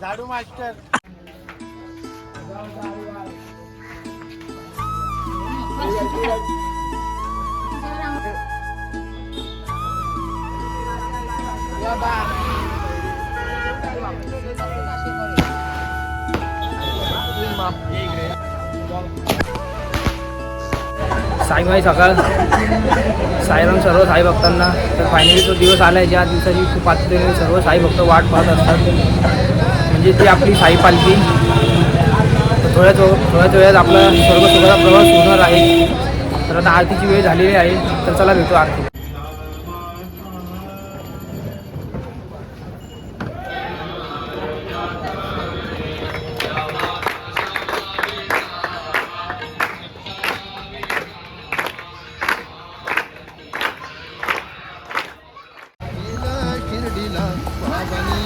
झाडू मास्टर साईबाई सकाळ साईराम सर्व साई भक्तांना. तर फायनली तो दिवस आला आहे ज्या दिवसाची खूप आतुरतेने सर्व साई भक्त वाट पाहत असतात. म्हणजे ती आपली साई पालखी. थोड्याच वेळात आपला सर्व सुखाचा प्रवास होणार आहे. तर आता आरतीची वेळ झालेली आहे. तर चला भेटू आरती. शिर्डीला बाबांनी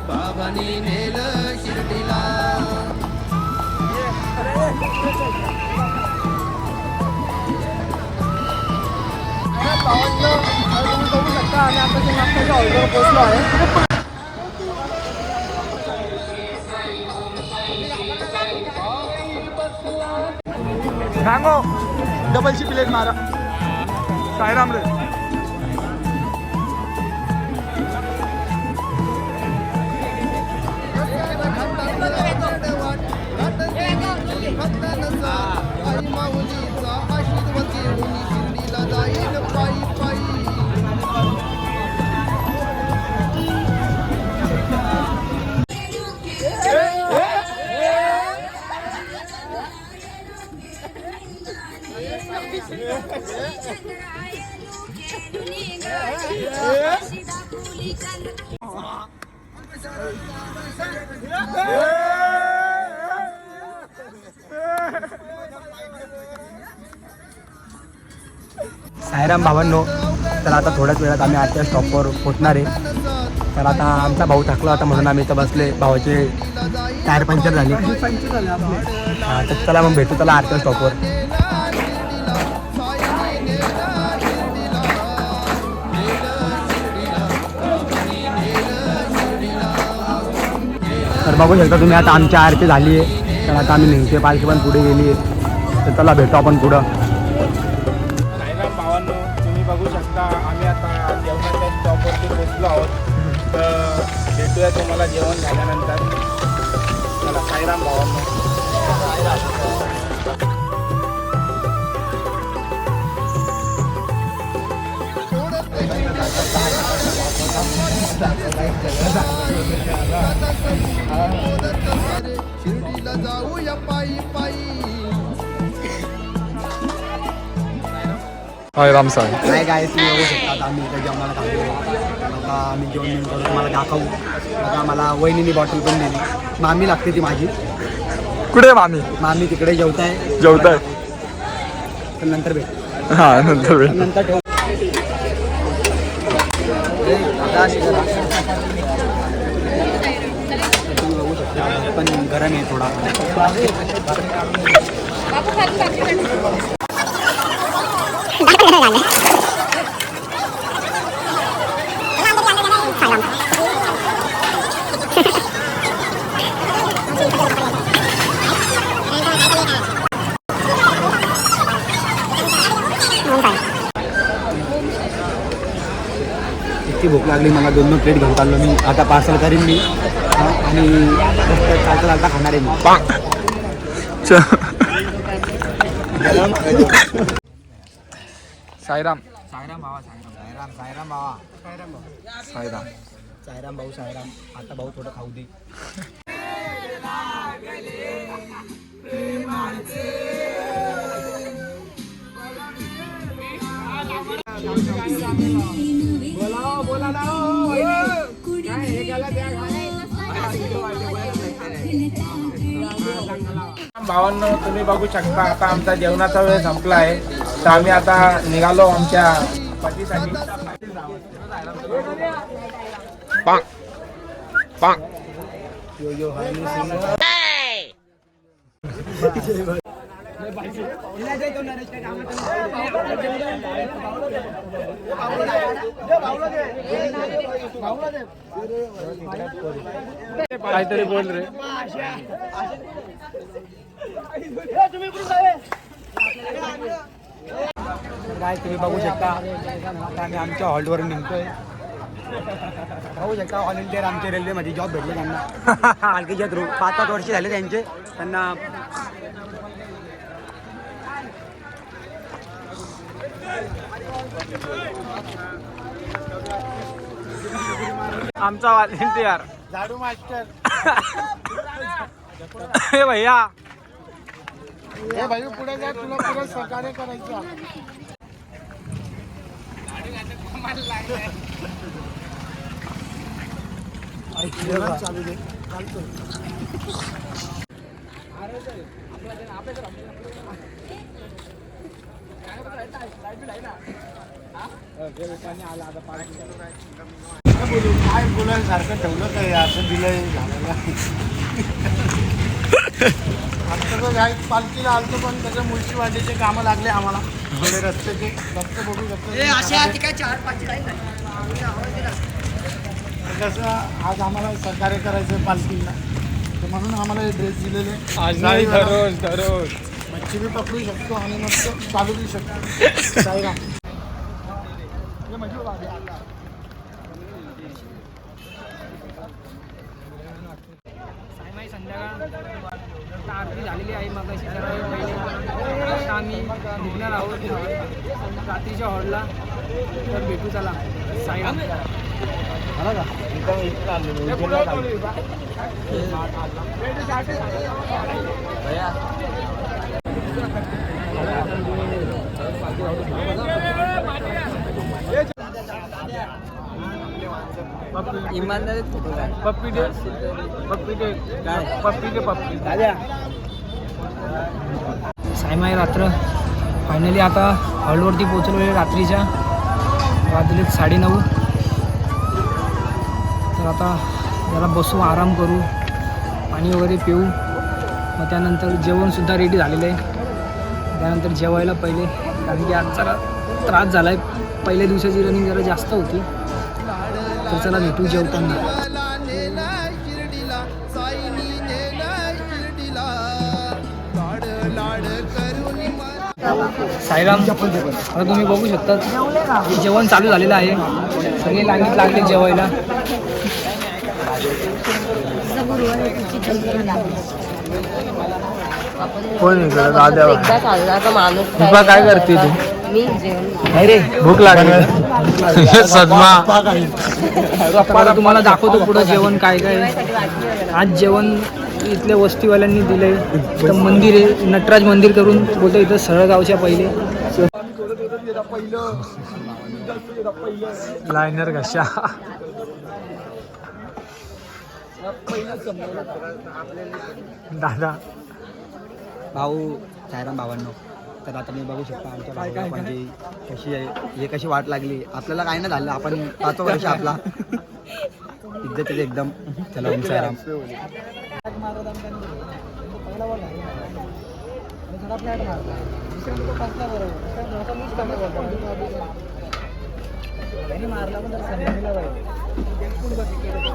बाबांनी नेलं शिर्डीला. तुम्ही बघू शकता आम्ही आता नाश्त्याच्या ऑर्डर पोहोचलो आहे. सांगो डबलची प्लेट मारा. साईराम रे. साईराम भावांनो, तर आता थोड्याच वेळात आम्ही आजच्या स्टॉपवर पोहोचणार आहे. तर आता आमचा भाऊ थकला होता म्हणून आम्ही इथं बसले. भावाचे टायर पंक्चर झाले. हां, तर चला मग भेटू त्याला आजच्या स्टॉपवर. तर बघू शकता तुम्ही आता आमची आरती झाली आहे. तर आता आम्ही निघते. पालखी पण पुढे गेली आहे. तर चला भेटू आपण पुढं. साईराम भावांनो, तुम्ही बघू शकता आम्ही आता जेवणाच्या स्टॉपवरती पोहोचलो आहोत. तर भेटूया तुम्हाला जेवण झाल्यानंतर. चला साईराम भावांनो. शिर्डीला जाऊया पायी पायी. हाय राम साई. काय काय तुम्ही बघू शकता. आता आम्ही इथं जेवणाला खातो. आता आम्ही जेवण करून तुम्हाला दाखवू. आता मला वहिनीने बॉटल पण दिली. मामी लागते ती माझी. कुठे मामी? मामी तिकडे जेवताय. तर नंतर भेट. हां, नंतर भेट. नंतर ठेव. तुम्ही बघू शकता पण गरम आहे थोडा. इतकी भूक लागली मला 2 प्लेट घेऊन चाललो मी. आता पार्सल करीन मी आणि चालता चालता खाणार आहे मी. साईराम सायराम भावा सायराम सायराम भावा साईराम सायराम भाऊ सायराम. आता भाऊ थोडं खाऊ दे. भावांनो तुम्ही बघू शकता आता आमचा जेवणाचा वेळ संपला आहे तर आम्ही आता निघालो आमच्या पतीसाठी. काहीतरी बोल रे. काय तुम्ही बघू शकता आता आम्ही आमच्या हॉल्टवर निघतोय. बघू शकता ऑल इंडिया आमच्या रेल्वेमध्ये जॉब भेटले त्यांना पालखीच्या थ्रू 5-5 वर्ष झाले त्यांचे. त्यांना आमचा व्हॉलेंटियर झाडू मास्टर हे भैया हे भाई पुढे जा तुला पुढे सहकार्य करायचं. काय बोलायसारखं ठेवलं काय असं दिलंय झालेलं. आता तर काय पालखीला आलतो पण त्याच्या मुळशीवाडीचे कामं लागले आम्हाला थोडे रस्त्याचे. रस्ते बघू शकतो कसं आज आम्हाला सहकार्य करायचं पालखीला तर म्हणून आम्हाला हे ड्रेस दिलेले. दररोज मच्छी बी पकडू शकतो आणि मस्त चालू बी शकतो. साईराम. सायमाई संध्याकाळ आरती झालेली आहे मग पहिले आता आम्ही निघणार आहोत रात्रीच्या हॉलला. तर भेटू चला. साईराम. इमानदारी पप्पी दे पप्पी दे पप्पी दे पप्पी. सायमाई रात्र फायनली आता हॉलवरती पोहोचलो आहे रात्रीच्या. वाजलेत 9:30. तर आता जरा बसू आराम करू पाणी वगैरे पिऊ. मग त्यानंतर जेवणसुद्धा रेडी झालेलं आहे. त्यानंतर जेवायला पहिले कारण की आज जरा त्रास झाला आहे. पहिल्या दिवसाची रनिंग जरा जास्त होती. तर चला भेटू जेवताना. साईराम. आता तुम्ही बघू शकता जेवण चालू झालेलं आहे. सगळे लाईनीत लागले जेवायला. कोण इकडं दाद्यावर एकदा चालणार माणूस दीपा काय करते तू? मी जेवण नाही रे भूक लागली सदमा. आता तुम्हाला दाखवतो पुढं जेवण काय काय. आज जेवण इथल्या वस्तीवाल्यांनी दिलंय. तर मंदिर आहे नटराज मंदिर करून बोलतो इथं सळगावच्या पहिले. लायनर कशा दादा भाऊ सायराम भावांनो. तर आता मी बघू शकता आमच्या भावाला म्हणजे कशी आहे हे कशी वाट लागली. आपल्याला काय नाही झालं. आपण 5 वर्ष आपला इज्जत एकदम. चला ओम सायराम.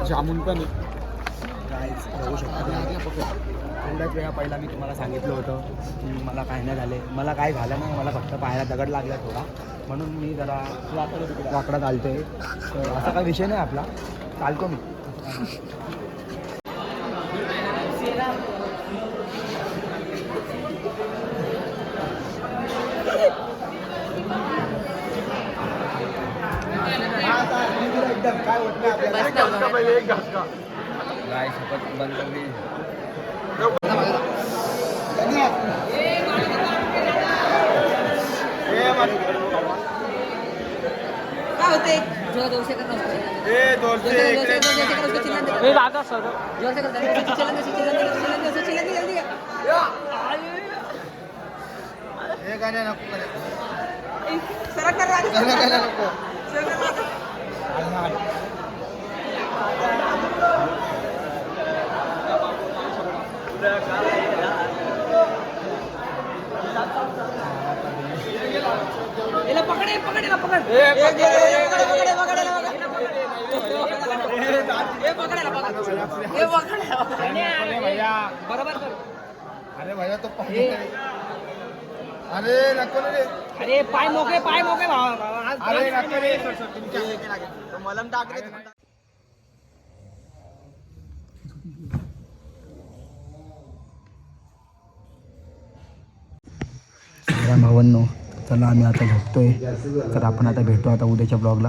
जामून पण गाईज बघू शकता. थोड्याच वेळा पहिला मी तुम्हाला सांगितलं होतं की मला काय नाही झाले. मला काय झालं नाही, मला फक्त पायाला दगड लागला थोडा, म्हणून मी जरा वाकडा चालतोय. तर असा काही विषय नाही आपला, चालतो मी. एकदम काय होत नाही आपल्याला. गाय शपथ बंद करली. काय होते जो 200 का पकड़े पकड़े पकड़ बरोबर अरे भैया तो अरे नको रे. अरे पाय मोके अरे नको रे. मलम टाकले. भावांनो, चला आम्ही आता झोपतोय. तर आपण आता भेटू आता उद्याच्या ब्लॉगला.